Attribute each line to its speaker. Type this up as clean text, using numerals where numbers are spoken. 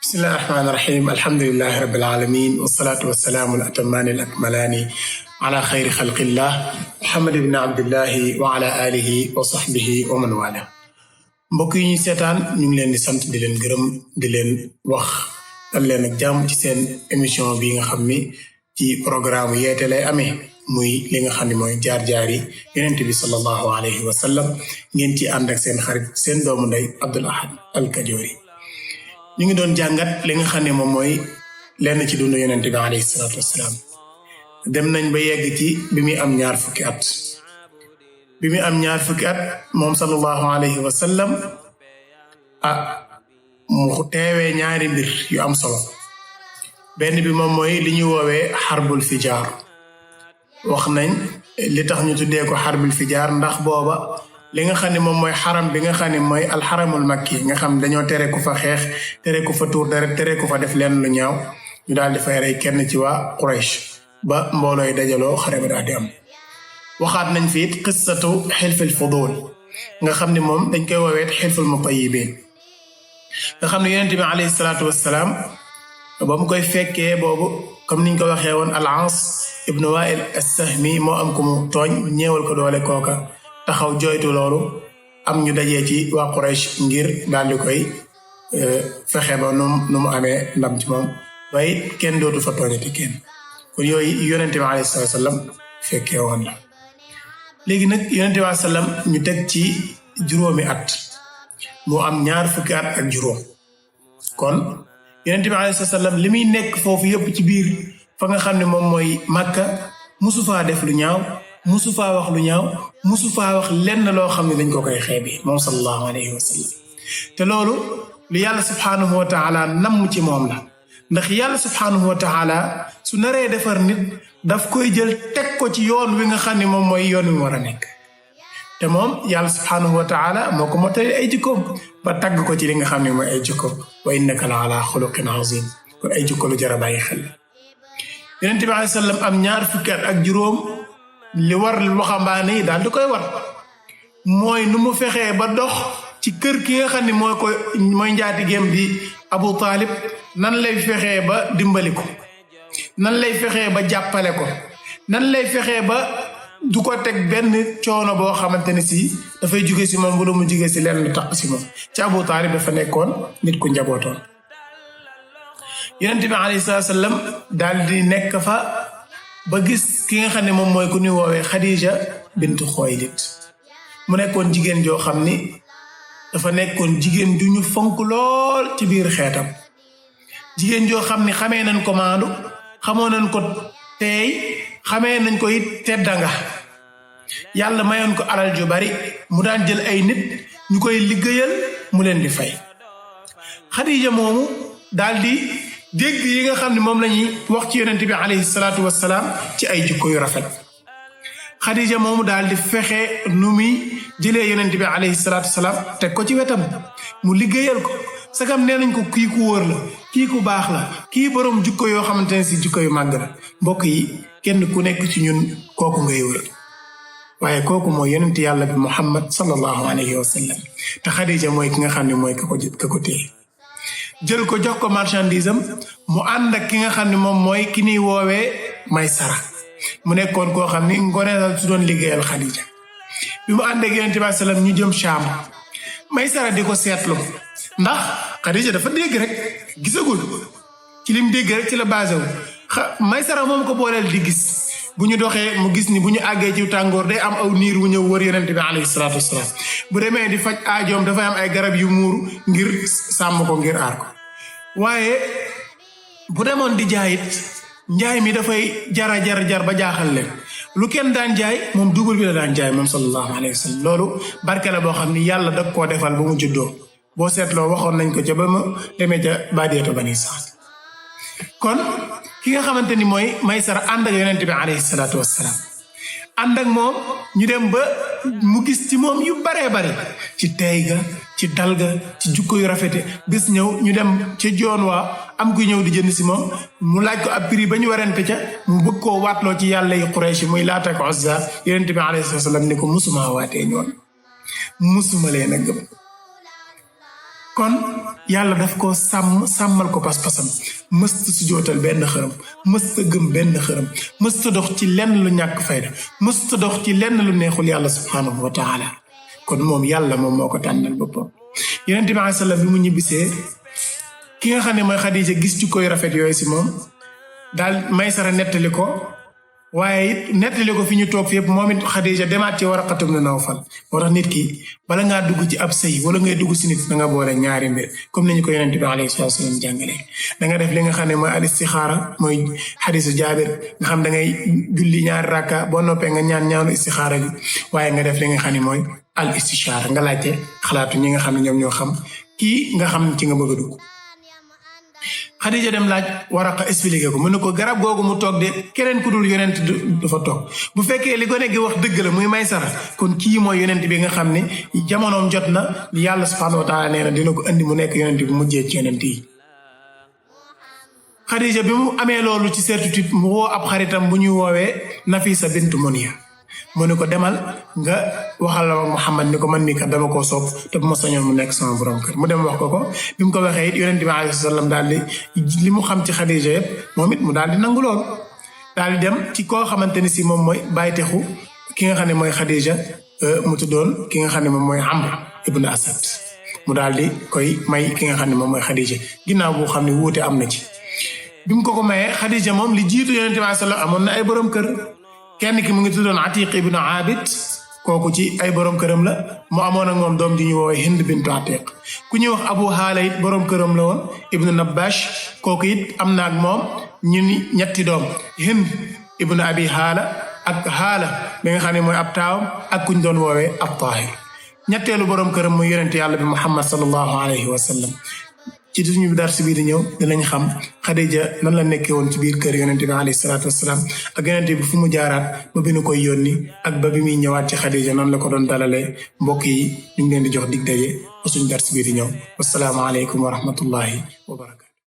Speaker 1: بسم الله الرحمن الرحيم الحمد لله رب العالمين والصلاة والسلام الأتمان الأكملان على خير خلق الله محمد بن عبد الله وعلى آله وصحبه ومن والاه. mbokk yi ñuy seetaan ñu ngi leen di sant di leen gërëm di leen wax dal leen ak jàmm ci seen émission bi nga xam ni ci programme yeete lay amee muy li nga xam ne mooy jaar-jaar yi yonent bi sallallahu alayhi wa sallam ngeen ci ànd ak seen xarit seen doomu ndey Abdul Ahad Al Kajori. ñu ngi doon jàngat li nga xam ne moom mooy lenn ci dundu yonent bi alayhi salaatu wassalaam dem nañ ba yegg ci bi muy am ñaar fukki at moom sallallahu alayhi wa sallam mu teewee ñaari mbir yu am solo. benn bi moom mooy li ñu woowee xarbul fijaar. wax nañ li tax ñu tuddee ko xarbul fijaar ndax booba li nga xam ne moom mooy xaram bi nga xam ne mooy alxaramul makki nga xam dañoo tere ku fa xeex tere ku fa tuur deret tere ku fa def leen lu ñaaw ñu daal di fay rey kenn ci waa Quraysh ba mboolooy dajaloo xare ba daal di am. waxaat nañ fi it qissatu xilfil fudul nga xam ne moom dañ koy woowee xilful mutayyibin nga xam ne yonent bi alayhi salaatu wassalaam ba mu koy fekkee boobu comme niñ ko waxee woon al-Aas ibnu Wa'il as-Sahmi moo am ku mu tooñ ñeewal ko doole kooka taxaw jooytu loolu am ñu dajee ci waa Quraysh ngir daal di koy fexe ba nu mu amee ndam ci moom waaye kenn dootu fa tooñati kenn. kon yooyu yonent bi alayhi salaatu wassalaam fekkee woon la. léegi nag yonent bi sallam ñu teg ci juróomi at mu am ñaar fukki at ak juróom kon yonent bi alayhi sallam li muy nekk foofu yëpp ci biir fa nga xam ne moom mooy Makka musu faa def lu ñaaw musu faa wax lu ñaaw musu faa wax lenn loo xam ne dañ ko koy xeebi moom sallallahu alayhi wa sallam. te loolu lu yàlla subhaanahu wa taala namm ci moom la ndax yàlla subhaanahu wa taala su naree defar nit daf koy jël teg ko ci yoon wi nga xam ne moom mooy yoon wi war a nekk. te moom yàlla subhaanahu wa taala moo ko mottali ay jikkoom ba tagg ko ci li nga xam ne mooy ay jikkoom wa innaka la ala xuluqin azim kon ay jikko lu jar a bàyyi xel. yonent bi alayhi salaam am ñaar fukki at ak juróom li war waxambaane yi daal di koy war mooy nu mu fexee ba dox ci kër ki nga xam ne mooy njaatigéem bi Abu Talib nan lay fexee ba dimbali ko nan lay fexee ba jàppale ko nan lay fexee ba du ko teg benn coono boo xamante ne si dafay jóge si moom wala mu jóge si lenn lu tax si moom ci Abu Talib dafa nekkoon nit ku njabootoon. yonent bi alayhi salaam daal di nekk fa ba gis ki nga xam ne moom mooy ku ñuy woowee Khadija bintu Xuwaylid mu nekkoon jigéen joo xam ni dafa nekkoon jigéen ju ñu fonk lool ci biir xeetam jigéen joo xam ni xamee nañ ko maandu xamoo nañ ko teey xamee nañ ko it teddanga yàlla mayoon ko alal ju bari mu daan jël ay nit ñu koy liggéeyal mu leen di fay. Khadija moomu daal di dégg yi nga xam ne moom la ñuy wax ci yonent bi alayhi salaatu wassalaam ci ay jikko yu rafet. Khadija moomu daal di fexe nu muy jëlee yonent bi alayhi salaatu wassalaam teg ko ci wetam mu liggéeyal ko sagam nee nañ ko kii ku wóor la kii ku baax la kii borom jikko yoo xamante ne si jikko yu màgg la. mbokk yi kenn ku nekk ci ñun kooku ngay wër waaye kooku mooy yonent yàlla bi Muhammad sallallahu alayhi wa sallam te Khadija mooy ki nga xam ne mooy ka ko téye jël ko jox ko marchandise am mu ànd ak ki nga xam ne moom mooy ki ñuy woowee Maysara mu nekkoon koo xam ni ngone la su doon liggéeyal Khadija bi mu ànd ak yonent bi sallam ñu jëm Shaam Maysara di ko seetlu ndax Khadija dafa dégg rek gisagul ci lim dégg rek ci la basé wu Maysara moom ko booleel di gis bu ñu doxee mu gis ni bu ñu àggee ci tàngoor day am aw niir wu ñëw wër yonent bi alayhi salaatu wassalaam bu demee di faj aajoom dafay am ay garab yu muuru ngir sàmm ko ngir aar ko waaye bu demoon di jaayit njaay mi dafay jar ba jaaxal leen lu kenn daan jaay moom double bi la daan jaay moom sallallahu alayhi wa sallam loolu barke la boo xam ni yàlla da koo defal ba mu juddoo boo seetloo waxoon nañ ko ca ba mu demee ca baadiyatu bani Saad kon ki nga xamante ni mooy Maysara ànd ak yonent bi alayhi salaatu wassalaam ànd ak moom ñu dem ba mu gis ci moom yu baree bare ci tey ga ci dal ga ci jukko yu rafete bis ñëw ñu dem ca joon waa am ku ñëw di jënd si moom mu laaj ko ab prix ba ñu warante ca mu bëgg koo waatloo ci yàlla yi Quraysh muy Laat ak Uzza yonent bi alayhi salaatu wassalaam ni ko musuma waatee ñoon musuma leen a gëm. kon yàlla daf ko sàmmal ko pas-pasam mësta sujootal benn xërëm, mësta gëm benn xërëm, mësta dox ci lenn lu ñàkk fayda, mësta dox ci lenn lu neexul yàlla subhanahu wa taala. kon moom yàlla moom moo ko tànnal boppam. yonent bi alayhi salaam bi mu ñibbisee ki nga xam ne mooy Xadija gis ci koy rafet yooyu si moom daal Maysara nettali ko, waaye it nettali ko fi ñu toog fi yëpp moom it Xadija demaat ci Waraqatu ibn Nawfal. moo tax nit ki bala ngaa dugg ci ab sëy wala ngay dugg si nit da nga boole ñaari mbir comme ni ñu ko yonent bi alayhi salaam jàngalee. da nga def li nga xam ne mooy al istixaara, mooy xadisu Jaabir nga xam da ngay julli ñaari rakka boo noppee nga ñaanu istixaara bi, waaye nga def li nga xam ne mooy al istishaara, nga laajte xalaatu ñi nga xam ne ñoom ñoo xam kii nga xam ci nga bëgg a dugg. Xadija dem laaj Waraqa expliqué ko mu ne ko garab googu mu toog de keneen ku dul yonent dafa toog. bu fekkee li gone gi wax dëgg la muy Maysara, kon kii mooy yonent bi nga xam ne jamonoom jot na yàlla subhanahu wa taala nee na dina ko andi mu nekk yonent bi mujjee ci yonent yi. Xadija bi mu amee loolu ci certitude mu woo ab xaritam bu ñuy woowee Nafisa bint Muniya mu ne ko demal nga waxal la Muhammad ni ko man mii kat dama koo sopp te bu ma sañoon mu nekk sama borom kër. mu dem wax ko bi mu ko waxee it yonent bi alayhi salaam daal di li mu xam ci Xadija yëpp moom it mu daal di nangu loolu. daal di dem ci koo xamante ni si moom mooy bàyyitexu ki nga xam ne mooy Xadija mu tuddoon ki nga xam ne moom mooy Amr ibn Asad. mu daal di koy may ki nga xam ne moom mooy Xadija ginnaaw boo xam ne wuute am na ci. bi mu ko mayee Xadija moom li jiitu yonent bi alayhi salaam amoon na ay borom kër. kenn ki mu ngi tuddoon Atiq ibn Abid, kooku ci ay borom këram la mu amoon ak moom doom ji ñu woowee Hind bintu Atiq. ku ñuy wax Abu Haala it borom këram la woon ibnu Nabash, kooku it am na ak moom ñetti doom, Hind ibnu Abi Haala ak Haala bi nga xam ne mooy ab taawam ak kuñ doon woowee ab Taahir. ñetteelu borom këram muy yonent yàlla bi Muhammad sallallahu alayhi wa sallam. ci suñu dars bii di ñëw dinañ xam Xadija nan la nekkee woon ci biir kër yonent bi alayhi salaatu wasalaam ak yonent bi fu mu jaaraat ba bi nu koy yónni ak ba bi muy ñëwaat ci Xadija nan la ko doon dalalee. mbokk yi ñu ngi leen di jox dig daje ba suñu dars bii di ñëw. wassalaamu aleykum wa rahmatullahi wa barakatu.